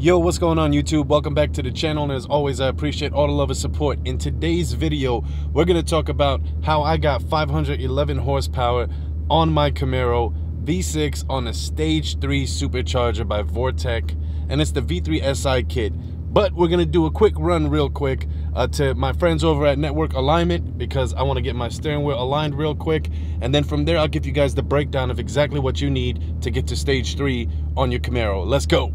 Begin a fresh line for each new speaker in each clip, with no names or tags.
Yo, what's going on YouTube? Welcome back to the channel, and as always I appreciate all the love and support. In today's video we're going to talk about how I got 511 horsepower on my Camaro V6 on a stage 3 supercharger by Vortec, and it's the V3 SI kit. But we're going to do a quick run real quick to my friends over at Network Alignment, because I want to get my steering wheel aligned real quick, and then from there I'll give you guys the breakdown of exactly what you need to get to stage 3 on your Camaro. Let's go.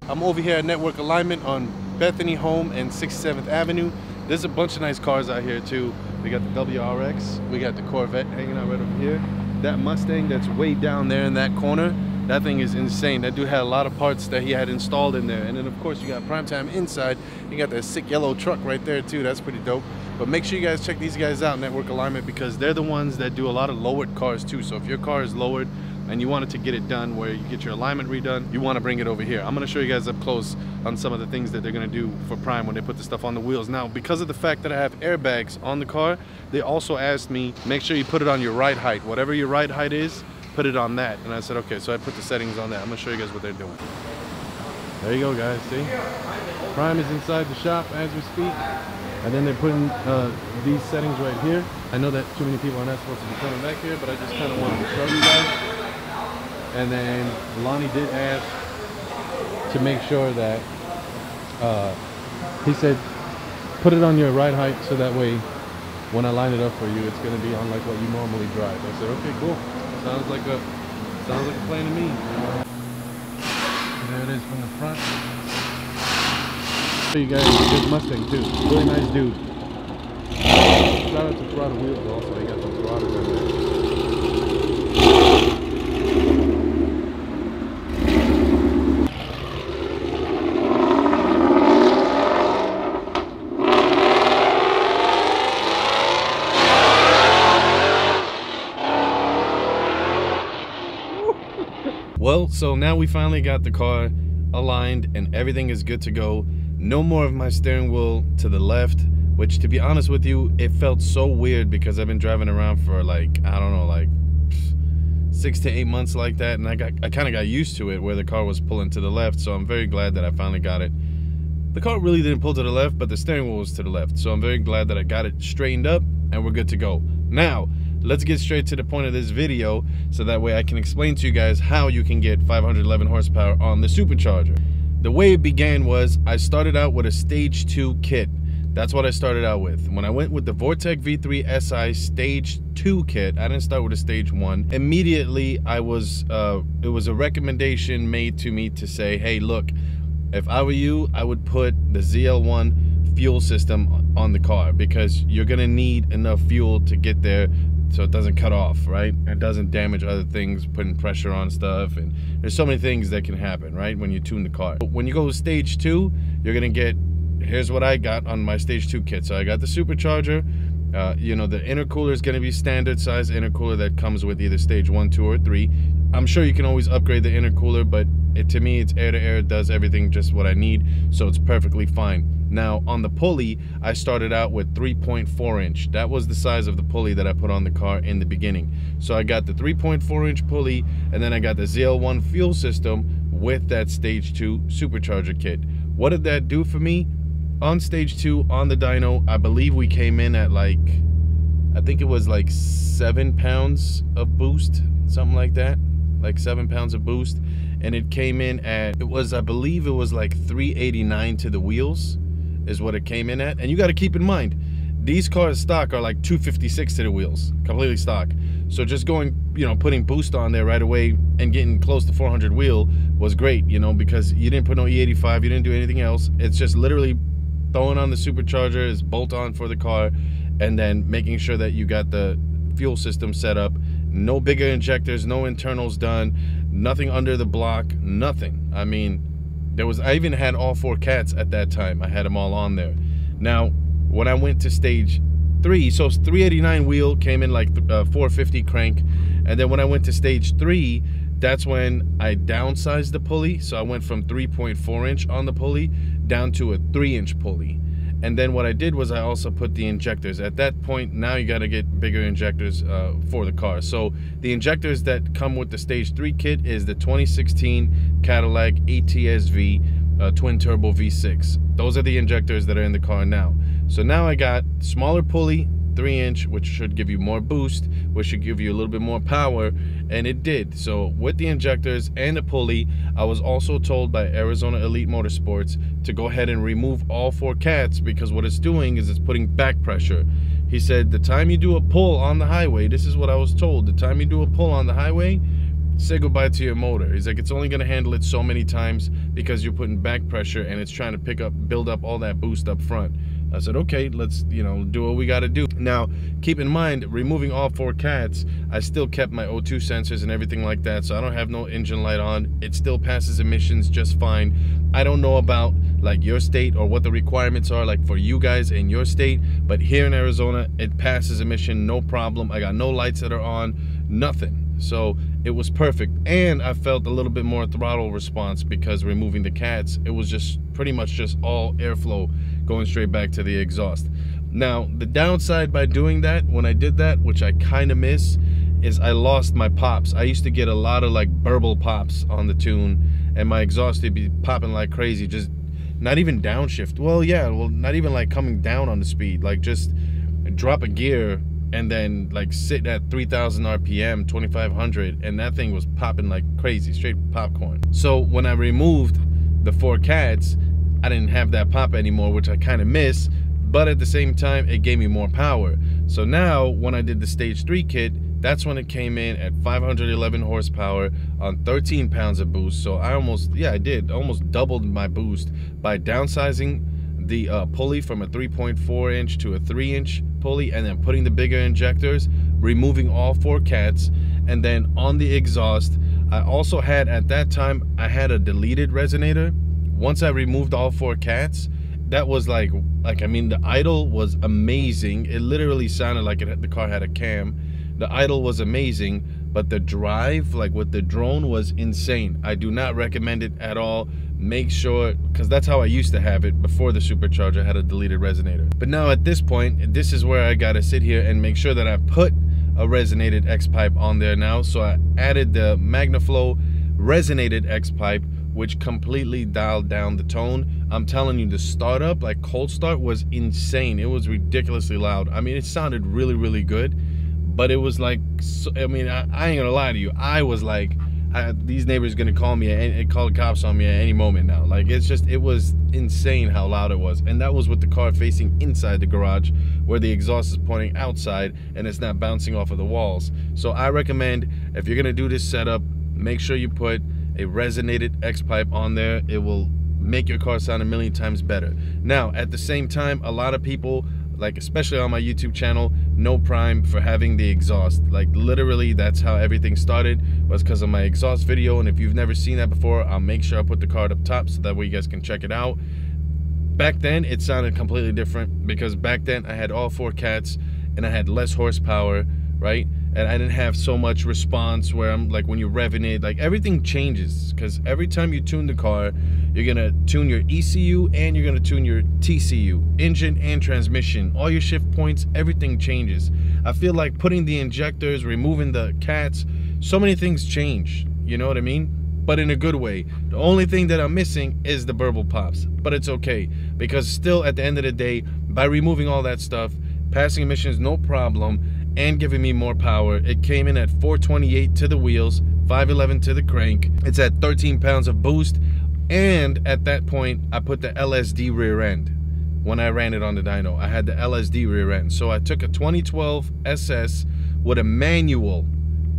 I'm over here at Network Alignment on Bethany Home and 67th Avenue. There's a bunch of nice cars out here too. We got the WRX, we got the Corvette hanging out right over here. That Mustang that's way down there in that corner, that thing is insane. That dude had a lot of parts that he had installed in there. And then of course you got Primetime inside. You got that sick yellow truck right there too. That's pretty dope. But make sure you guys check these guys out, Network Alignment, because they're the ones that do a lot of lowered cars too. So if your car is lowered and you wanted to get it done where you get your alignment redone, you want to bring it over here. I'm going to show you guys up close on some of the things that they're going to do for Prime when they put the stuff on the wheels. Now, because of the fact that I have airbags on the car, they also asked me, make sure you put it on your ride height. Whatever your ride height is, put it on that. And I said, okay, so I put the settings on that. I'm going to show you guys what they're doing. There you go, guys, see? Prime is inside the shop as we speak. And then they're putting these settings right here. I know that too many people are not supposed to be coming back here, but I just kind of wanted to show you guys. And then Lonnie did ask to make sure that, he said, put it on your ride height so that way when I line it up for you, it's going to be on like what you normally drive. I said, okay, cool. Sounds like a plan to me. There it is from the front. You guys, this Mustang too, really nice dude. Shout out to Throttle Wheels also, they got those throttles in there. Well, so now we finally got the car aligned and everything is good to go. No more of my steering wheel to the left, which, to be honest with you, it felt so weird because I've been driving around for like, I don't know, like 6 to 8 months like that, and I kind of got used to it where the car was pulling to the left. So I'm very glad that I finally got it. The car really didn't pull to the left, but the steering wheel was to the left. So I'm very glad that I got it straightened up and we're good to go. Now, let's get straight to the point of this video so that way I can explain to you guys how you can get 511 horsepower on the supercharger. The way it began was I started out with a stage 2 kit. That's what I started out with. When I went with the Vortec V3 SI stage 2 kit, I didn't start with a stage 1. Immediately it was a recommendation made to me to say, hey, look, if I were you, I would put the ZL1 fuel system on the car, because you're gonna need enough fuel to get there so it doesn't cut off, right? It doesn't damage other things, putting pressure on stuff, and there's so many things that can happen, right, when you tune the car. But when you go to stage 2, you're gonna get, here's what I got on my stage 2 kit. So I got the supercharger, you know, the intercooler is gonna be standard size intercooler that comes with either stage 1, 2, or 3. I'm sure you can always upgrade the intercooler, but to me it's air to air, it does everything just what I need, so it's perfectly fine. Now on the pulley, I started out with 3.4 inch. That was the size of the pulley that I put on the car in the beginning. So I got the 3.4 inch pulley, and then I got the ZL1 fuel system with that stage 2 supercharger kit. What did that do for me? On stage 2 on the dyno, I believe we came in at like, I think it was like 7 pounds of boost, something like that, like 7 pounds of boost. And it came in at, I believe it was like 389 to the wheels is what it came in at. And you got to keep in mind, these cars stock are like 256 to the wheels, completely stock. So just going, you know, putting boost on there right away and getting close to 400 wheel was great, you know, because you didn't put no E85, you didn't do anything else. It's just literally throwing on the supercharger, is bolt on for the car, and then making sure that you got the fuel system set up. No bigger injectors, no internals done, nothing under the block, nothing. I mean, I even had all 4 cats at that time. I had them all on there. Now, when I went to stage 3, so 389 wheel came in like 450 crank, and then when I went to stage 3, that's when I downsized the pulley. So I went from 3.4 inch on the pulley down to a 3 inch pulley. And then what I did was I also put the injectors. At that point, now you got to get bigger injectors for the car. So the injectors that come with the Stage 3 kit is the 2016 Cadillac ATS-V twin turbo V6. Those are the injectors that are in the car now. So now I got smaller pulley, 3-inch, which should give you more boost, which should give you a little bit more power, and it did. So with the injectors and the pulley, I was also told by Arizona Elite Motorsports to go ahead and remove all 4 cats, because what it's doing is it's putting back pressure. He said the time you do a pull on the highway, this is what I was told, the time you do a pull on the highway, say goodbye to your motor. He's like, it's only going to handle it so many times because you're putting back pressure and it's trying to build up all that boost up front. I said, okay, let's, do what we got to do. Now, keep in mind, removing all 4 cats, I still kept my O2 sensors and everything like that, so I don't have no engine light on. It still passes emissions just fine. I don't know about like your state or what the requirements are like for you guys in your state, but here in Arizona, it passes emission, no problem. I got no lights that are on, nothing. So it was perfect, and I felt a little bit more throttle response because removing the cats, it was just pretty much just all airflow going straight back to the exhaust. Now the downside by doing that, when I did that, which I kind of miss, is I lost my pops. I used to get a lot of like burble pops on the tune, and my exhaust would be popping like crazy, just not even downshift. Well, not even like coming down on the speed, like just drop a gear and then like sit at 3,000 RPM, 2,500, and that thing was popping like crazy, straight popcorn. So when I removed the 4 cats, I didn't have that pop anymore, which I kind of miss, but at the same time, it gave me more power. So now when I did the Stage 3 kit, that's when it came in at 511 horsepower on 13 pounds of boost. So I almost doubled my boost by downsizing the pulley from a 3.4 inch to a 3-inch pulley, and then putting the bigger injectors, removing all 4 cats, and then on the exhaust, I also had, at that time, I had a deleted resonator. Once I removed all 4 cats, that was like I mean, the idle was amazing. It literally sounded like the car had a cam. The idle was amazing, but the drive, like with the drone, was insane. I do not recommend it at all. Make sure, because that's how I used to have it before the supercharger had a deleted resonator. But now at this point, this is where I gotta sit here and make sure that I put a resonated X-pipe on there now. So I added the MagnaFlow resonated X-pipe, which completely dialed down the tone. I'm telling you, the startup, like cold start, was insane. It was ridiculously loud. I mean, it sounded really, really good, but it was like, I mean, I ain't gonna lie to you, I was like, these neighbors gonna call me and call the cops on me at any moment now. Like, it was insane how loud it was. And that was with the car facing inside the garage, where the exhaust is pointing outside and it's not bouncing off of the walls. So I recommend, if you're gonna do this setup, make sure you put a resonated X-pipe on there. It will make your car sound a million times better. Now, at the same time, a lot of people, like especially on my YouTube channel, no prime for having the exhaust. Like literally, that's how everything started, was because of my exhaust video. And if you've never seen that before, I'll make sure I put the card up top so that way you guys can check it out. Back then, it sounded completely different, because back then I had all 4 cats and I had less horsepower, right? And I didn't have so much response where I'm like, when you're revving it, like everything changes, because every time you tune the car, you're gonna tune your ECU and you're gonna tune your TCU, engine and transmission, all your shift points, everything changes. I feel like putting the injectors, removing the cats, so many things change, you know what I mean? But in a good way. The only thing that I'm missing is the burble pops, but it's okay, because still at the end of the day, by removing all that stuff, passing emissions, no problem, and giving me more power. It came in at 428 to the wheels, 511 to the crank. It's at 13 pounds of boost, and at that point I put the LSD rear end. When I ran it on the dyno, I had the LSD rear end. So I took a 2012 SS with a manual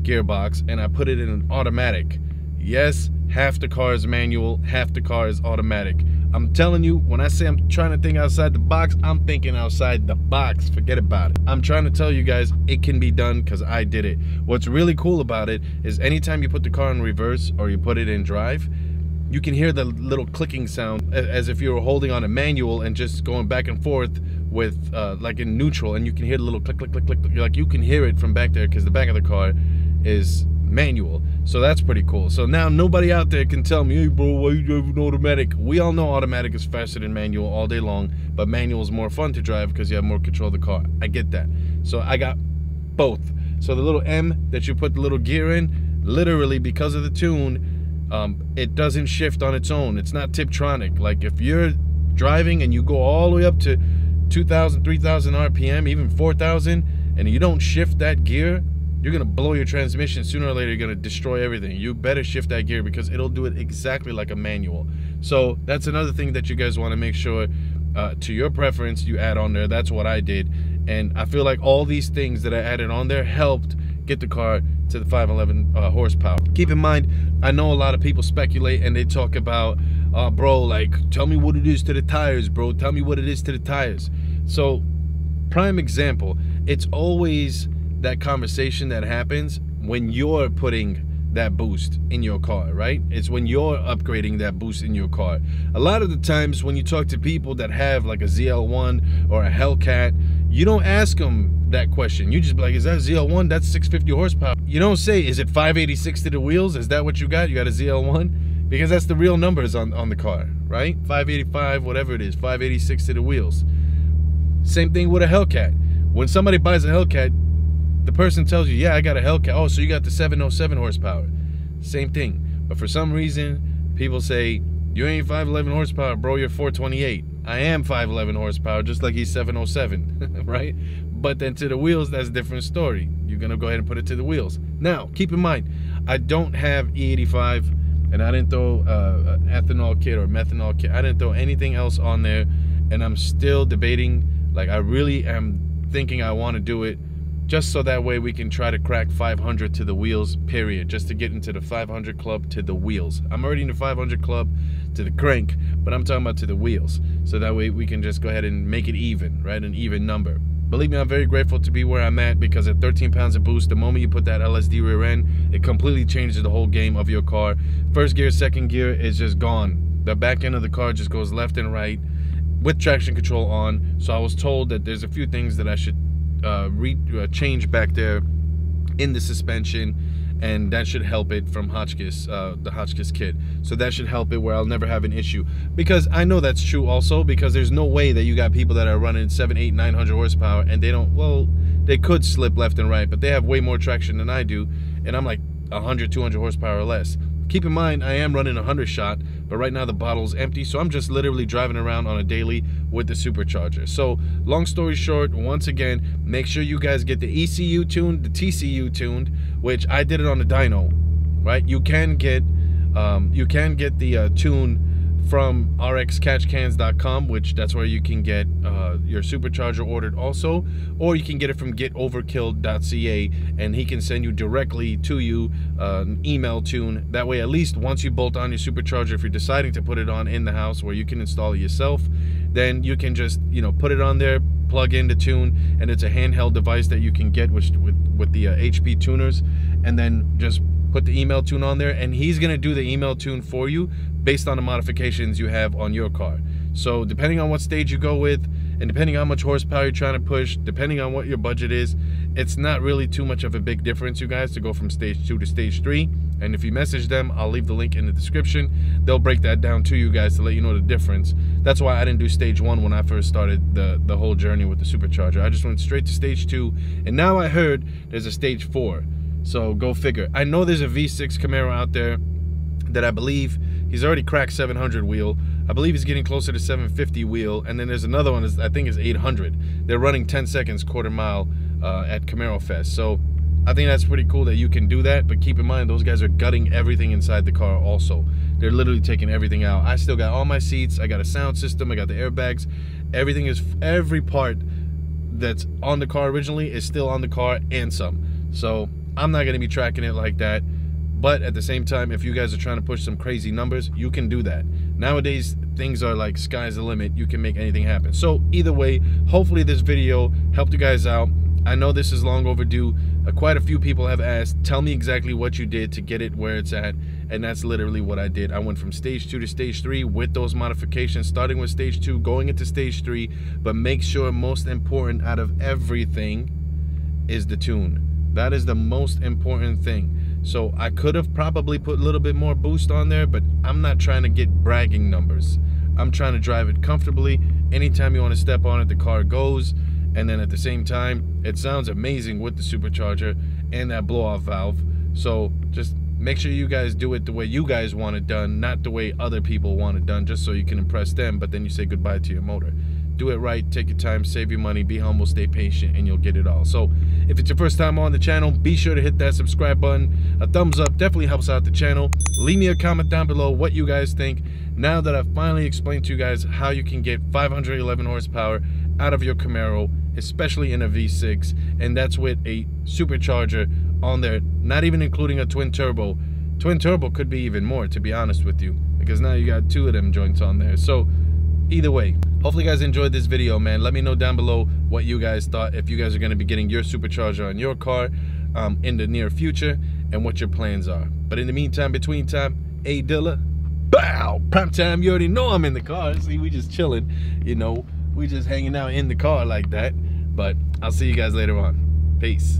gearbox and I put it in an automatic. Yes, half the car is manual, half the car is automatic. I'm telling you, when I say I'm trying to think outside the box, I'm thinking outside the box. Forget about it. I'm trying to tell you guys it can be done, because I did it. What's really cool about it is anytime you put the car in reverse or you put it in drive, you can hear the little clicking sound as if you were holding on a manual and just going back and forth with like in neutral, and you can hear the little click, click, click, click. Like you can hear it from back there, because the back of the car is manual. So that's pretty cool. So now nobody out there can tell me, hey bro, why you driving automatic? We all know automatic is faster than manual all day long, but manual is more fun to drive because you have more control of the car. I get that. So I got both. So the little M that you put the little gear in, literally because of the tune, it doesn't shift on its own. It's not Tiptronic. Like if you're driving and you go all the way up to 2,000, 3,000 RPM, even 4,000, and you don't shift that gear, you're gonna blow your transmission. Sooner or later, you're gonna destroy everything. You better shift that gear because it'll do it exactly like a manual. So that's another thing that you guys wanna make sure, to your preference, you add on there. That's what I did. And I feel like all these things that I added on there helped get the car to the 511 horsepower. Keep in mind, I know a lot of people speculate and they talk about, bro, like, tell me what it is to the tires, bro. Tell me what it is to the tires. So, prime example, it's always that conversation that happens when you're putting that boost in your car, right? It's when you're upgrading that boost in your car. A lot of the times when you talk to people that have like a ZL1 or a Hellcat, you don't ask them that question. You just be like, is that ZL1? That's 650 horsepower. You don't say, is it 586 to the wheels? Is that what you got? You got a ZL1? Because that's the real numbers on the car, right? 585, whatever it is, 586 to the wheels. Same thing with a Hellcat. When somebody buys a Hellcat, the person tells you, yeah, I got a Hellcat. Oh, so you got the 707 horsepower. Same thing. But for some reason, people say, you ain't 511 horsepower, bro, you're 428. I am 511 horsepower, just like he's 707, right? But then to the wheels, that's a different story. You're going to go ahead and put it to the wheels. Now, keep in mind, I don't have E85, and I didn't throw an ethanol kit or methanol kit. I didn't throw anything else on there, and I'm still debating. Like, I really am thinking I want to do it just so that way we can try to crack 500 to the wheels, period, just to get into the 500 club to the wheels. I'm already in the 500 club to the crank, but I'm talking about to the wheels, so that way we can just go ahead and make it even, right, an even number. Believe me, I'm very grateful to be where I'm at, because at 13 pounds of boost, the moment you put that LSD rear end, it completely changes the whole game of your car. First gear, second gear is just gone. The back end of the car just goes left and right with traction control on. So I was told that there's a few things that I should change back there in the suspension, and that should help it from Hotchkiss, the Hotchkiss kit. So that should help it where I'll never have an issue, because I know that's true also, because there's no way that you got people that are running 700, 800, 900 horsepower and they don't, well, they could slip left and right, but they have way more traction than I do, and I'm like 100, 200 horsepower or less. Keep in mind, I am running 100 shot, but right now the bottle's empty, so I'm just literally driving around on a daily with the supercharger. So, long story short, once again, make sure you guys get the ECU tuned, the TCU tuned, which I did it on the dyno, right? You can get the tune from rxcatchcans.com, which that's where you can get your supercharger ordered also, or you can get it from getoverkill.ca, and he can send you directly to you an email tune. That way, at least once you bolt on your supercharger, if you're deciding to put it on in the house where you can install it yourself, then you can just, you know, put it on there, plug in the tune, and it's a handheld device that you can get with the HP tuners, and then just put the email tune on there, and he's gonna do the email tune for you based on the modifications you have on your car. So depending on what stage you go with, and depending on how much horsepower you're trying to push, depending on what your budget is, it's not really too much of a big difference, you guys, to go from stage 2 to stage 3. And if you message them, I'll leave the link in the description. They'll break that down to you guys to let you know the difference. That's why I didn't do stage 1 when I first started the whole journey with the supercharger. I just went straight to stage 2, and now I heard there's a stage 4. So go figure. I know there's a V6 Camaro out there that I believe he's already cracked 700 wheel. I believe he's getting closer to 750 wheel, and then there's another one I think is 800. They're running 10 seconds quarter mile at Camaro Fest. So I think that's pretty cool that you can do that, but keep in mind those guys are gutting everything inside the car also. They're literally taking everything out. I still got all my seats, I got a sound system, I got the airbags. Every part that's on the car originally is still on the car and some. So I'm not going to be tracking it like that, but at the same time, if you guys are trying to push some crazy numbers, you can do that. Nowadays, things are like sky's the limit. You can make anything happen. So either way, hopefully this video helped you guys out. I know this is long overdue. Quite a few people have asked, tell me exactly what you did to get it where it's at, and that's literally what I did. I went from stage 2 to stage 3 with those modifications, starting with stage 2, going into stage 3, but make sure most important out of everything is the tune. That is the most important thing. So I could have probably put a little bit more boost on there, but I'm not trying to get bragging numbers. I'm trying to drive it comfortably. Anytime you want to step on it, the car goes. And then at the same time, it sounds amazing with the supercharger and that blow-off valve. So just make sure you guys do it the way you guys want it done, not the way other people want it done, just so you can impress them, but then you say goodbye to your motor. Do it right, take your time, save your money, be humble, stay patient, and you'll get it all. So if it's your first time on the channel, be sure to hit that subscribe button. A thumbs up definitely helps out the channel. Leave me a comment down below what you guys think. Now that I've finally explained to you guys how you can get 511 horsepower out of your Camaro, especially in a V6, and that's with a supercharger on there, not even including a twin turbo. Twin turbo could be even more, to be honest with you, because now you got 2 of them joints on there. So either way, hopefully you guys enjoyed this video, man. Let me know down below what you guys thought, if you guys are going to be getting your supercharger on your car in the near future, and what your plans are. But in the meantime, between time, A Dilla, bow, prime time. You already know I'm in the car. See, we just chilling, you know, we just hanging out in the car like that. But I'll see you guys later on. Peace.